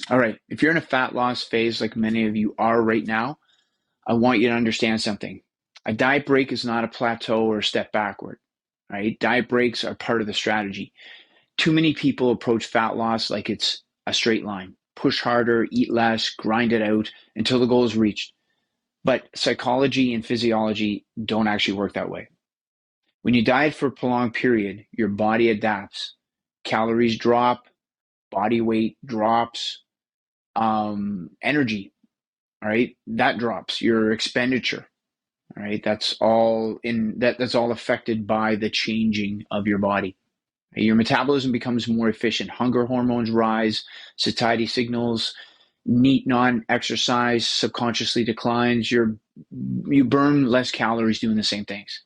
All right. If you're in a fat loss phase like many of you are right now, I want you to understand something. A diet break is not a plateau or a step backward, right? Diet breaks are part of the strategy. Too many people approach fat loss like it's a straight line. Push harder, eat less, grind it out until the goal is reached. But psychology and physiology don't actually work that way. When you diet for a prolonged period, your body adapts. Calories drop, body weight drops, energy, all right, that drops. Your expenditure, all right, that's all affected by the changing of your body. Your metabolism becomes more efficient. Hunger hormones rise, satiety signals, NEAT non-exercise subconsciously declines. You burn less calories doing the same things.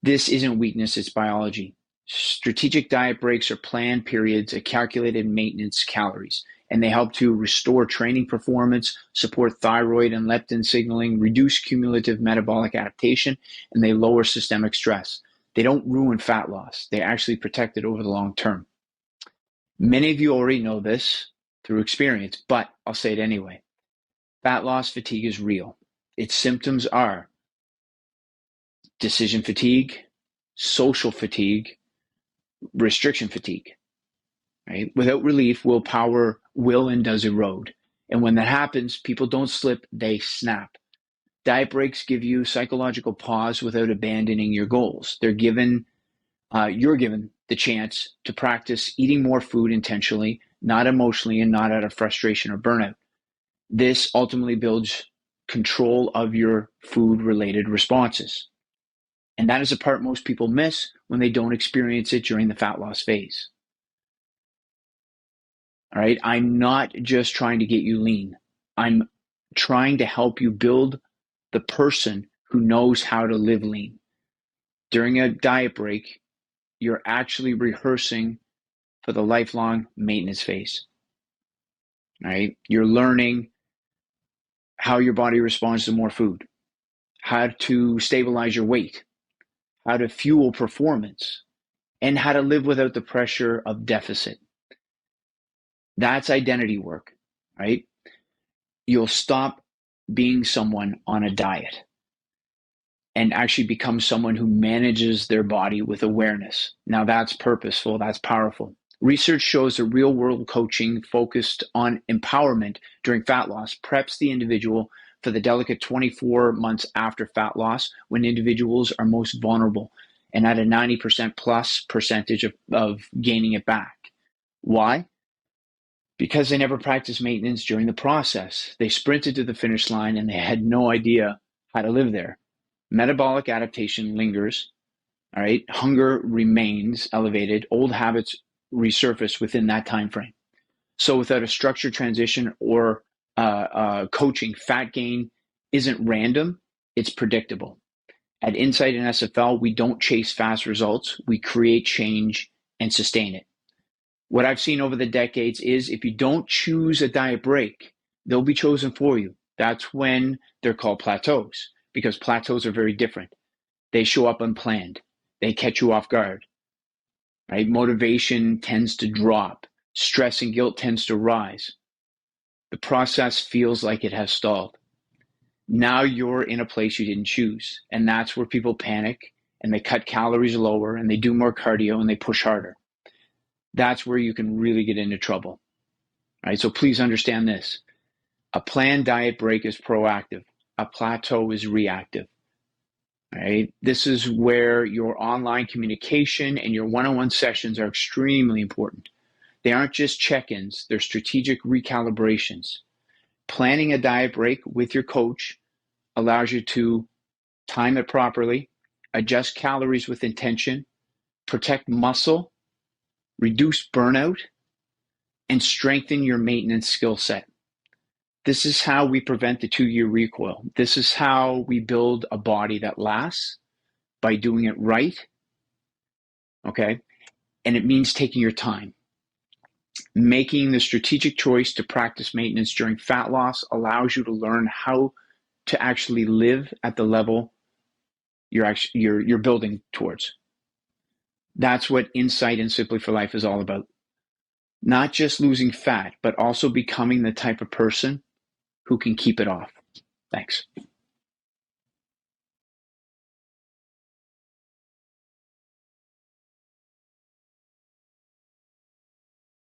This isn't weakness, it's biology. Strategic diet breaks are planned periods of calculated maintenance calories, and they help to restore training performance, support thyroid and leptin signaling, reduce cumulative metabolic adaptation, and they lower systemic stress. They don't ruin fat loss. They actually protect it over the long term. Many of you already know this through experience, but I'll say it anyway. Fat loss fatigue is real. Its symptoms are decision fatigue, social fatigue, restriction fatigue. Right? Without relief, willpower will and does erode. And when that happens, people don't slip, they snap. Diet breaks give you psychological pause without abandoning your goals. You're given the chance to practice eating more food intentionally, not emotionally, and not out of frustration or burnout. This ultimately builds control of your food-related responses. And that is a part most people miss when they don't experience it during the fat loss phase. All right. I'm not just trying to get you lean. I'm trying to help you build the person who knows how to live lean. During a diet break, you're actually rehearsing for the lifelong maintenance phase. All right. You're learning how your body responds to more food, how to stabilize your weight, how to fuel performance, and how to live without the pressure of deficit. That's identity work, right? You'll stop being someone on a diet and actually become someone who manages their body with awareness. Now that's purposeful, that's powerful. Research shows that real world coaching focused on empowerment during fat loss preps the individual for the delicate 24 months after fat loss, when individuals are most vulnerable and at a 90% plus percentage of gaining it back. Why? Because they never practiced maintenance during the process. They sprinted to the finish line and they had no idea how to live there. Metabolic adaptation lingers, all right? Hunger remains elevated. Old habits resurface within that time frame. So without a structured transition or coaching, fat gain isn't random, it's predictable. At Insight and SFL, we don't chase fast results. We create change and sustain it. What I've seen over the decades is if you don't choose a diet break, they'll be chosen for you. That's when they're called plateaus, because plateaus are very different. They show up unplanned. They catch you off guard, right? Motivation tends to drop. Stress and guilt tends to rise. The process feels like it has stalled. Now you're in a place you didn't choose. And that's where people panic and they cut calories lower and they do more cardio and they push harder. That's where you can really get into trouble. Right? So please understand this. A planned diet break is proactive. A plateau is reactive. Right? This is where your online communication and your one-on-one sessions are extremely important. They aren't just check-ins, they're strategic recalibrations. Planning a diet break with your coach allows you to time it properly, adjust calories with intention, protect muscle, reduce burnout, and strengthen your maintenance skill set. This is how we prevent the 2-year recoil. This is how we build a body that lasts, by doing it right. Okay. And it means taking your time. Making the strategic choice to practice maintenance during fat loss allows you to learn how to actually live at the level you're building towards. That's what Insight and Simply for Life is all about. not just losing fat, but also becoming the type of person who can keep it off. Thanks.